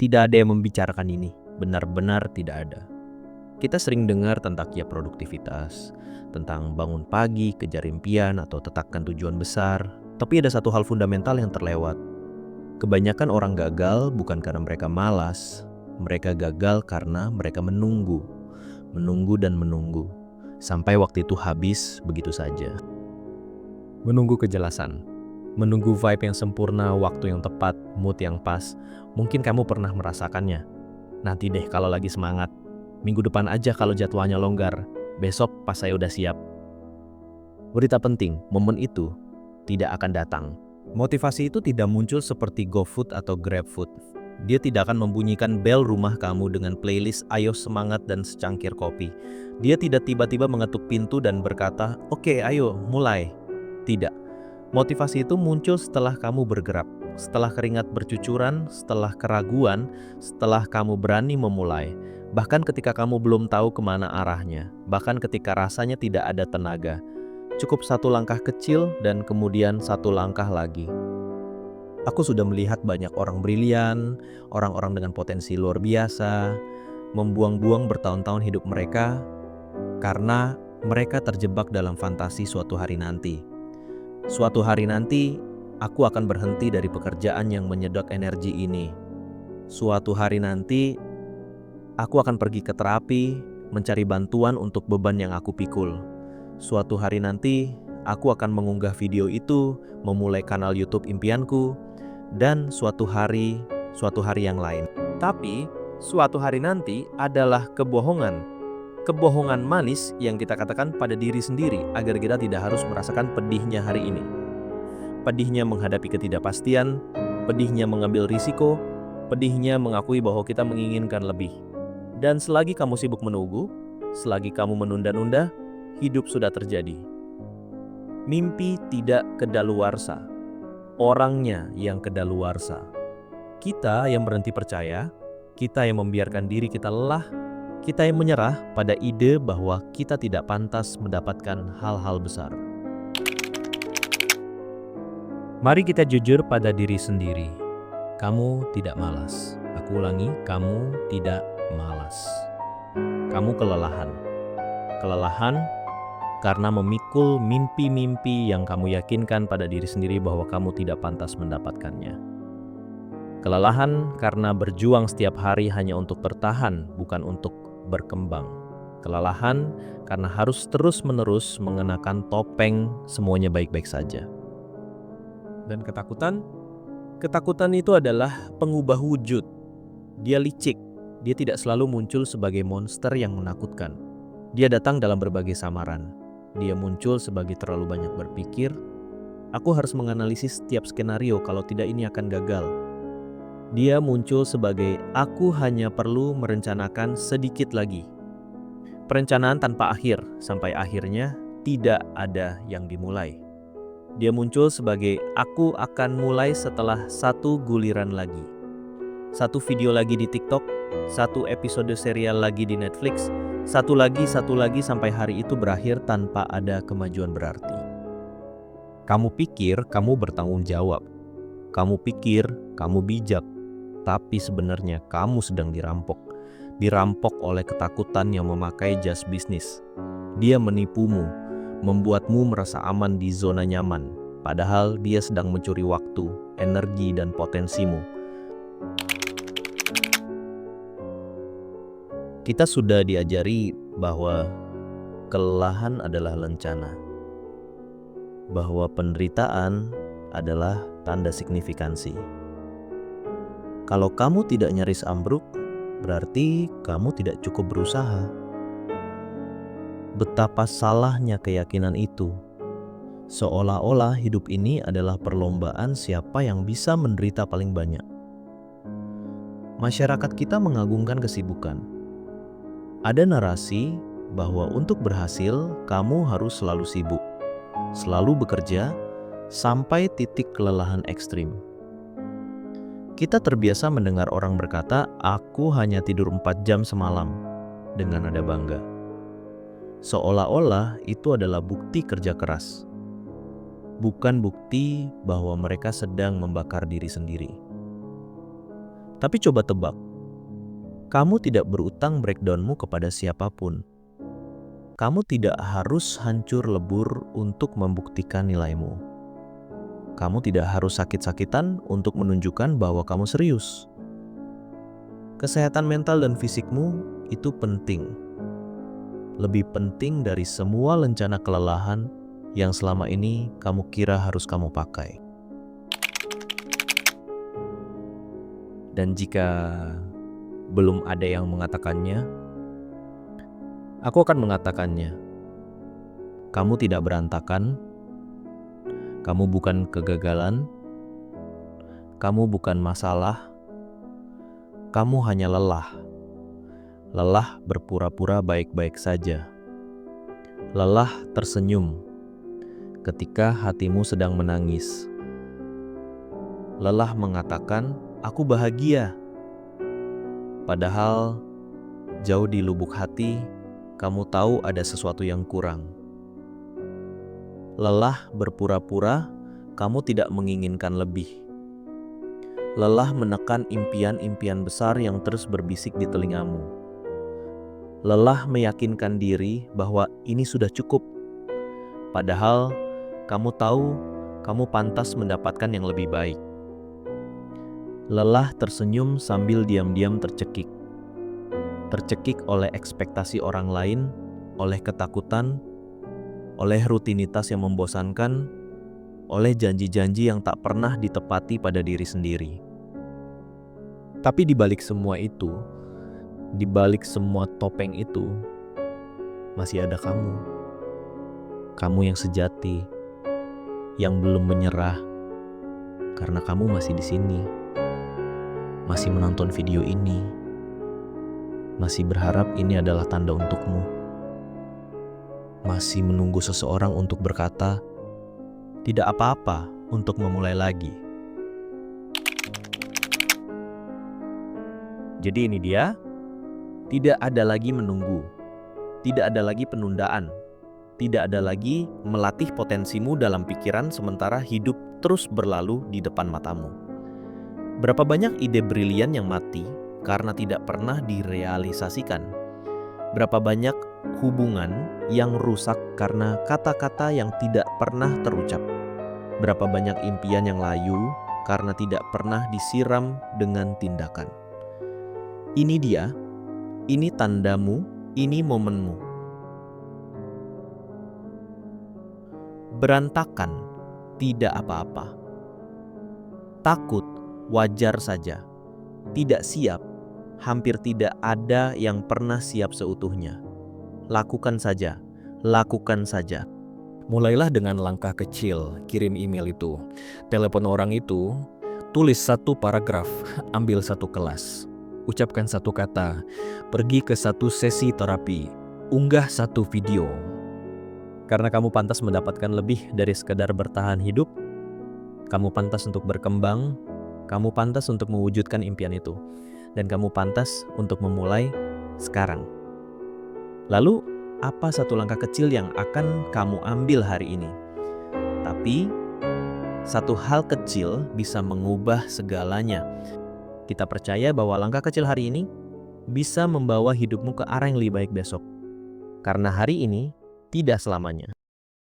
Tidak ada yang membicarakan ini, benar-benar tidak ada. Kita sering dengar tentang produktivitas, tentang bangun pagi, kejar impian, atau tetapkan tujuan besar. Tapi ada satu hal fundamental yang terlewat. Kebanyakan orang gagal bukan karena mereka malas, mereka gagal karena mereka menunggu dan menunggu. Sampai waktu itu habis begitu saja. Menunggu kejelasan, menunggu vibe yang sempurna, waktu yang tepat, mood yang pas. Mungkin kamu pernah merasakannya. Nanti deh kalau lagi semangat. Minggu depan aja kalau jadwalnya longgar. Besok pas saya udah siap. Berita penting, momen itu tidak akan datang. Motivasi itu tidak muncul seperti GoFood atau GrabFood. Dia tidak akan membunyikan bel rumah kamu dengan playlist "Ayo semangat" dan secangkir kopi. Dia tidak tiba-tiba mengetuk pintu dan berkata, "Oke, ayo, mulai." Tidak. Motivasi itu muncul setelah kamu bergerak, setelah keringat bercucuran, setelah keraguan, setelah kamu berani memulai. Bahkan ketika kamu belum tahu kemana arahnya, bahkan ketika rasanya tidak ada tenaga. Cukup satu langkah kecil dan kemudian satu langkah lagi. Aku sudah melihat banyak orang brilian, orang-orang dengan potensi luar biasa, membuang-buang bertahun-tahun hidup mereka karena mereka terjebak dalam fantasi suatu hari nanti. Suatu hari nanti, aku akan berhenti dari pekerjaan yang menyedot energi ini. Suatu hari nanti, aku akan pergi ke terapi, mencari bantuan untuk beban yang aku pikul. Suatu hari nanti, aku akan mengunggah video itu, memulai kanal YouTube impianku, dan suatu hari yang lain. Tapi, suatu hari nanti adalah kebohongan. Kebohongan manis yang kita katakan pada diri sendiri agar kita tidak harus merasakan pedihnya hari ini. Pedihnya menghadapi ketidakpastian, pedihnya mengambil risiko, pedihnya mengakui bahwa kita menginginkan lebih. Dan selagi kamu sibuk menunggu, selagi kamu menunda-nunda, hidup sudah terjadi. Mimpi tidak kedaluarsa, orangnya yang kedaluarsa. Kita yang berhenti percaya, kita yang membiarkan diri kita lelah, kita yang menyerah pada ide bahwa kita tidak pantas mendapatkan hal-hal besar. Mari kita jujur pada diri sendiri. Kamu tidak malas. Aku ulangi, kamu tidak malas. Kamu kelelahan. Kelelahan karena memikul mimpi-mimpi yang kamu yakinkan pada diri sendiri bahwa kamu tidak pantas mendapatkannya. Kelelahan karena berjuang setiap hari hanya untuk bertahan, bukan untuk berkembang. Kelelahan karena harus terus-menerus mengenakan topeng semuanya baik-baik saja. Dan ketakutan itu adalah pengubah wujud. Dia licik, dia tidak selalu muncul sebagai monster yang menakutkan. Dia datang dalam berbagai samaran. Dia muncul sebagai terlalu banyak berpikir. Aku harus menganalisis setiap skenario, kalau tidak ini akan gagal. Dia muncul sebagai aku hanya perlu merencanakan sedikit lagi. Perencanaan tanpa akhir, sampai akhirnya tidak ada yang dimulai. Dia muncul sebagai aku akan mulai setelah satu guliran lagi. Satu video lagi di TikTok, satu episode serial lagi di Netflix, satu lagi sampai hari itu berakhir tanpa ada kemajuan berarti. Kamu pikir kamu bertanggung jawab. Kamu pikir kamu bijak. Tapi sebenarnya kamu sedang dirampok. Dirampok oleh ketakutan yang memakai jas bisnis. Dia menipumu, membuatmu merasa aman di zona nyaman. Padahal dia sedang mencuri waktu, energi, dan potensimu. Kita sudah diajari bahwa kelelahan adalah lencana. Bahwa penderitaan adalah tanda signifikansi. Kalau kamu tidak nyaris ambruk, berarti kamu tidak cukup berusaha. Betapa salahnya keyakinan itu. Seolah-olah hidup ini adalah perlombaan siapa yang bisa menderita paling banyak. Masyarakat kita mengagungkan kesibukan. Ada narasi bahwa untuk berhasil, kamu harus selalu sibuk, selalu bekerja, sampai titik kelelahan ekstrim. Kita terbiasa mendengar orang berkata, aku hanya tidur 4 jam semalam, dengan nada bangga. Seolah-olah itu adalah bukti kerja keras. Bukan bukti bahwa mereka sedang membakar diri sendiri. Tapi coba tebak, kamu tidak berutang breakdownmu kepada siapapun. Kamu tidak harus hancur lebur untuk membuktikan nilaimu. Kamu tidak harus sakit-sakitan untuk menunjukkan bahwa kamu serius. Kesehatan mental dan fisikmu itu penting. Lebih penting dari semua lencana kelelahan yang selama ini kamu kira harus kamu pakai. Dan jika belum ada yang mengatakannya, aku akan mengatakannya. Kamu tidak berantakan, kamu bukan kegagalan, kamu bukan masalah, kamu hanya lelah. Lelah berpura-pura baik-baik saja. Lelah tersenyum ketika hatimu sedang menangis. Lelah mengatakan, "Aku bahagia." Padahal jauh di lubuk hati, kamu tahu ada sesuatu yang kurang. Lelah berpura-pura kamu tidak menginginkan lebih. Lelah menekan impian-impian besar yang terus berbisik di telingamu. Lelah meyakinkan diri bahwa ini sudah cukup. Padahal kamu tahu kamu pantas mendapatkan yang lebih baik. Lelah tersenyum sambil diam-diam tercekik. Tercekik oleh ekspektasi orang lain, oleh ketakutan, oleh rutinitas yang membosankan, oleh janji-janji yang tak pernah ditepati pada diri sendiri. Tapi di balik semua itu, di balik semua topeng itu, masih ada kamu. Kamu yang sejati, yang belum menyerah, karena kamu masih di sini, masih menonton video ini, masih berharap ini adalah tanda untukmu, masih menunggu seseorang untuk berkata, "Tidak apa-apa untuk memulai lagi." Jadi ini dia, tidak ada lagi menunggu, tidak ada lagi penundaan, tidak ada lagi melatih potensimu dalam pikiran sementara hidup terus berlalu di depan matamu. Berapa banyak ide brilian yang mati karena tidak pernah direalisasikan? Berapa banyak hubungan yang rusak karena kata-kata yang tidak pernah terucap? Berapa banyak impian yang layu karena tidak pernah disiram dengan tindakan? Ini dia, ini tandamu, ini momenmu. Berantakan, tidak apa-apa. Takut, wajar saja. Tidak siap, hampir tidak ada yang pernah siap seutuhnya. Lakukan saja, lakukan saja. Mulailah dengan langkah kecil, kirim email itu, telepon orang itu, tulis satu paragraf, ambil satu kelas, ucapkan satu kata, pergi ke satu sesi terapi, unggah satu video. Karena kamu pantas mendapatkan lebih dari sekadar bertahan hidup, kamu pantas untuk berkembang, kamu pantas untuk mewujudkan impian itu, dan kamu pantas untuk memulai sekarang. Lalu, apa satu langkah kecil yang akan kamu ambil hari ini? Tapi, satu hal kecil bisa mengubah segalanya. Kita percaya bahwa langkah kecil hari ini bisa membawa hidupmu ke arah yang lebih baik besok. Karena hari ini tidak selamanya.